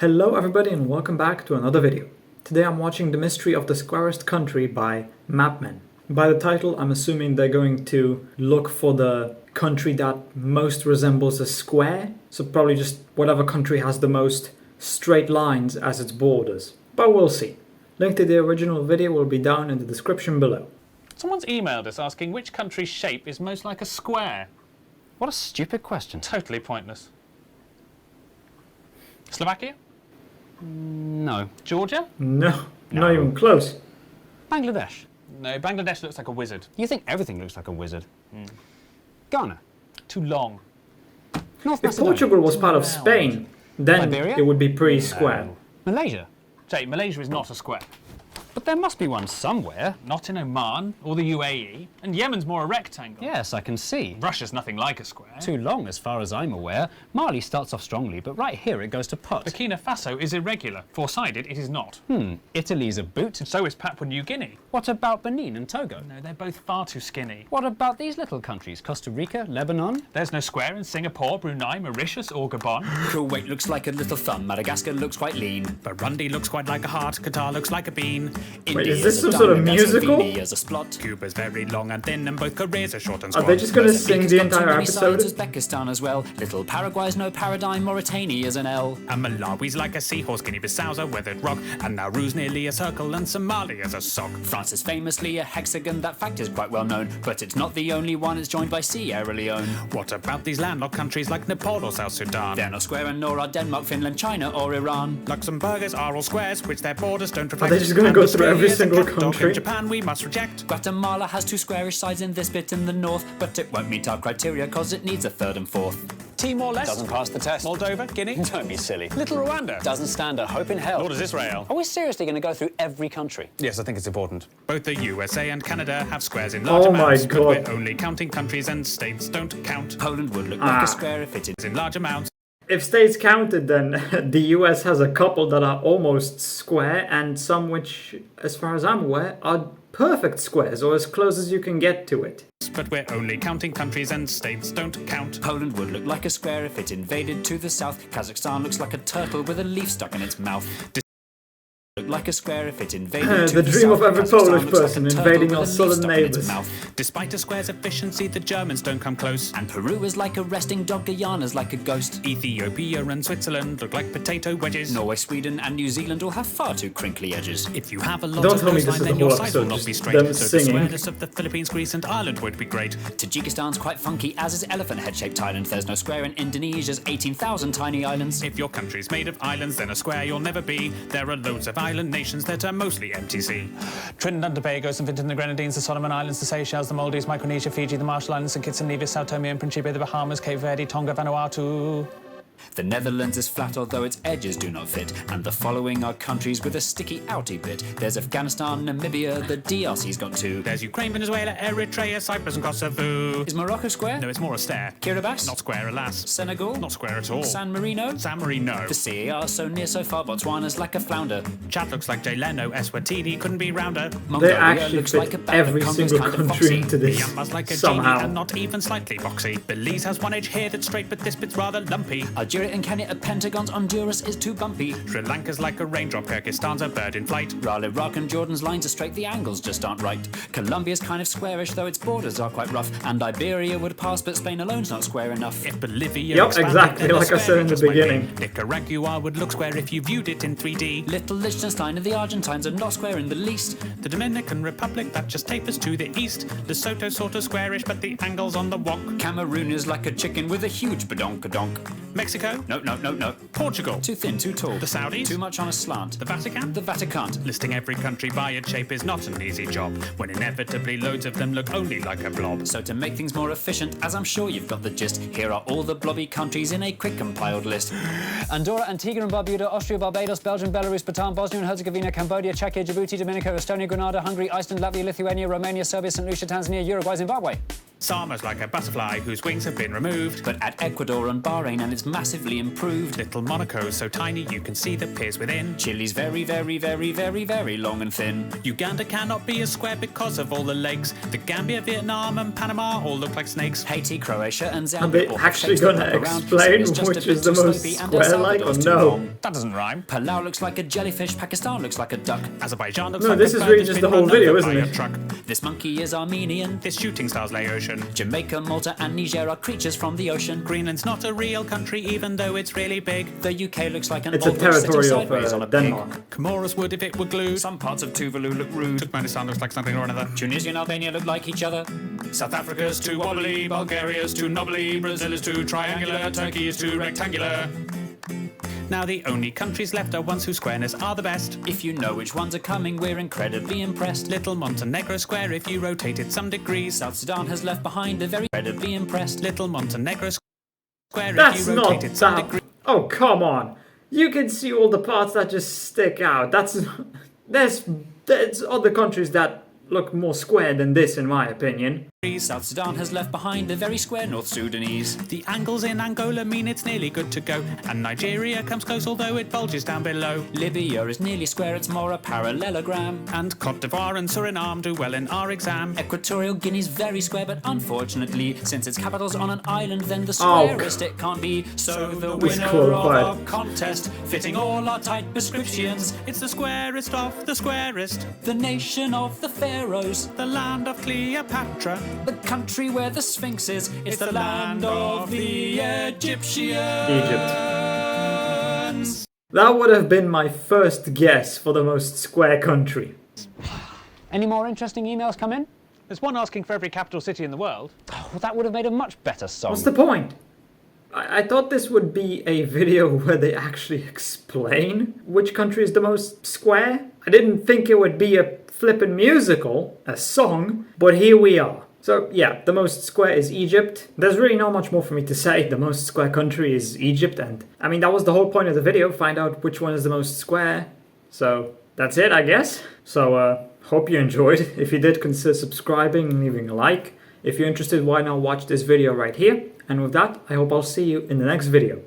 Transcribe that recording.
Hello everybody and welcome back to another video. Today I'm watching The Mystery of the Squarest Country by Mapmen. By the title I'm assuming they're going to look for the country that most resembles a square, so probably just whatever country has the most straight lines as its borders. But we'll see. Link to the original video will be down in the description below. Someone's emailed us asking which country's shape is most like a square. What a stupid question. Totally pointless. Slovakia? No. Georgia? No, not even close. Bangladesh? No, Bangladesh looks like a wizard. You think everything looks like a wizard. Ghana? Too long. North If Macedonia? Portugal was part of Spain, then Liberia? it would be pretty square. Malaysia? Jay, Malaysia is not a square. But there must be one somewhere. Not in Oman or the UAE. And Yemen's more a rectangle. Yes, I can see. Russia's nothing like a square. Too long, as far as I'm aware. Mali starts off strongly, but right here it goes to pot. Burkina Faso is irregular. Four-sided, it is not. Italy's a boot. And so is Papua New Guinea. What about Benin and Togo? No, they're both far too skinny. What about these little countries? Costa Rica, Lebanon? There's no square in Singapore, Brunei, Mauritius or Gabon. Kuwait looks like a little thumb, Madagascar looks quite lean, Burundi looks quite like a heart, Qatar looks like a bean. Wait, is this some sort of musical? As a splot. Cuba's very long and thin, and both Koreas are short and Are squat. they just gonna sing the entire episode? Uzbekistan as well. Little Paraguay's no paradigm, Mauritania's an L. And Malawi's like a seahorse, Guinea-Bissau's a weathered rock, and Nauru's nearly a circle, and Somalia's a sock. France is famously a hexagon, that fact is quite well known, but it's not the only one, it's joined by Sierra Leone. What about these landlocked countries like Nepal or South Sudan? They're not square, and nor are Denmark, Finland, China or Iran. Luxembourgers are all squares, which their borders don't reflect. Are they just gonna And go through every Australia's a single cat dog, country? and Japan we must reject. Guatemala has two squarish sides in this bit in the north, but it won't meet our criteria cause it needs a third and fourth. Timor-Leste? Doesn't pass the test. Moldova? Guinea? Don't be silly. Little Rwanda? Doesn't stand a hope in hell. Nor does Israel. Are we seriously going to go through every country? Yes, I think it's important. Both the USA and Canada have squares in large Oh my amounts, but God. we're only counting countries and states don't count. Poland would look like a square if it is In large amounts. If states counted, then the US has a couple that are almost square and some which, as far as I'm aware, are perfect squares or as close as you can get to it. But we're only counting countries and states don't count. Poland would look like a square if it invaded to the south. Kazakhstan looks like a turtle with a leaf stuck in its mouth. Look like a square if it invaded to The the dream south. of every Kazakhstan Polish looks like a person, turtle invading with a our leaf southern stuck in its neighbours. mouth. Despite a square's efficiency, the Germans don't come close. And Peru is like a resting dog, Guyana's like a ghost. Ethiopia and Switzerland look like potato wedges. Norway, Sweden and New Zealand all have far too crinkly edges. If you have a lot Don't of tell me this coastline, is then the your whole sides will episode, not be just straight. them So singing. the squareness of the Philippines, Greece and Ireland would be great. Tajikistan's quite funky, as is elephant head-shaped Thailand. There's no square in Indonesia's 18,000 tiny islands. If your country's made of islands, then a square you'll never be. There are loads of island nations that are mostly MTC. Trinidad and Tobago, St. Vincent and the Grenadines, the Solomon Islands, the Seychelles, the Maldives, Micronesia, Fiji, the Marshall Islands, St. Kitts and Nevis, Sao Tome and Principe, the Bahamas, Cape Verde, Tonga, Vanuatu. The Netherlands is flat, although its edges do not fit. And the following are countries with a sticky outy bit. There's Afghanistan, Namibia, the DRC's got two. There's Ukraine, Venezuela, Eritrea, Cyprus and Kosovo. Is Morocco square? No, it's more a stare. Kiribati? Not square, alas. Senegal? Not square at all. San Marino? San Marino. The CAR so near so far, Botswana's like a flounder. Chad looks like Jay Leno, Eswatini couldn't be rounder. They Mongolia actually looks fit like a bat, every but Congo's single kind of country foxy. into this Myanmar's like a genie somehow. and not even slightly boxy. Belize has one edge here that's straight, but this bit's rather lumpy. Algeria and Kenya are pentagons, Honduras is too bumpy. Sri Lanka's like a raindrop, Kyrgyzstan's a bird in flight. While Iraq and Jordan's lines are straight, the angles just aren't right. Colombia's kind of squarish, though its borders are quite rough. And Iberia would pass, but Spain alone's not square enough. If Bolivia Yep, expanded, exactly, then the like I square said in the just might be. beginning. Nicaragua would look square if you viewed it in 3D. Little Liechtenstein and the Argentines are not square in the least. The Dominican Republic, that just tapers to the east. Lesotho sort of squarish, but the angle's on the wonk. Cameroon is like a chicken with a huge badonkadonk. Mexico? No. Portugal? Too thin, too tall. The Saudis? Too much on a slant. The Vatican? The Vatican. Listing every country by its shape is not an easy job, when inevitably loads of them look only like a blob. So to make things more efficient, as I'm sure you've got the gist, here are all the blobby countries in a quick compiled list. Andorra, Antigua and Barbuda, Austria, Barbados, Belgium, Belarus, Bhutan, Bosnia and Herzegovina, Cambodia, Czechia, Djibouti, Dominica, Estonia, Grenada, Hungary, Iceland, Latvia, Lithuania, Romania, Serbia, St. Lucia, Tanzania, Uruguay, Zimbabwe. Sama's like a butterfly whose wings have been removed. But at Ecuador and Bahrain, and it's massively improved. Little Monaco's so tiny you can see the piers within. Chile's very, very, very, very, very long and thin. Uganda cannot be a square because of all the lakes. The Gambia, Vietnam and Panama all look like snakes. Haiti, Croatia and Zambia. Are they all have actually shapes that gonna wrap around, explain so it's just a which bit is the too most slopey, and El square-like or Salvador's too no? long. That doesn't rhyme. Palau looks like a jellyfish, Pakistan looks like a duck. Azerbaijan looks No, like this a is bird really that's just been the whole run video, over by isn't a it? truck. This monkey is Armenian. This shooting star's Laotian. Jamaica, Malta and Niger are creatures from the ocean. Greenland's not a real country even though it's really big. The UK looks like an It's a old dog sitting territory of sideways on a Denmark. pig. Comoros would if it were glued. Some parts of Tuvalu look rude. Turkmenistan looks like something or another. Tunisia and Albania look like each other. South Africa's too wobbly, Bulgaria's too knobbly, Brazil is too triangular, Turkey is too rectangular. Now the only countries left are ones whose squareness are the best. If you know which ones are coming, we're incredibly impressed. Little Montenegro square if you rotate it some degrees. South Sudan has left behind a very incredibly impressed. Little Montenegro square That's if you not rotate it some that. degrees. Oh, come on. You can see all the parts that just stick out. There's other countries that look more square than this, in my opinion. South Sudan has left behind a very square North Sudanese. The angles in Angola mean it's nearly good to go. And Nigeria comes close although it bulges down below. Libya is nearly square, it's more a parallelogram. And Cote d'Ivoire and Suriname do well in our exam. Equatorial Guinea's very square, but unfortunately, since its capital's on an island, then the Oh, squarest it can't be. So the winner of Disqualified. our contest, fitting all our tight prescriptions, It's the squarest of the squarest. the nation of the pharaohs, The land of Cleopatra. the country where the Sphinx is. It's the land of the Egyptians. Egypt. That would have been my first guess for the most square country. Any more interesting emails come in? There's one asking for every capital city in the world. Well, that would have made a much better song. What's the point? I thought this would be a video where they actually explain which country is the most square. I didn't think it would be a flippin' musical, a song, but here we are. So yeah, the most square is Egypt. There's really not much more for me to say. The most square country is Egypt, and I mean that was the whole point of the video, find out which one is the most square. So that's it, I guess. So hope you enjoyed. If you did, consider subscribing and leaving a like. If you're interested, why not watch this video right here? And with that, I hope I'll see you in the next video.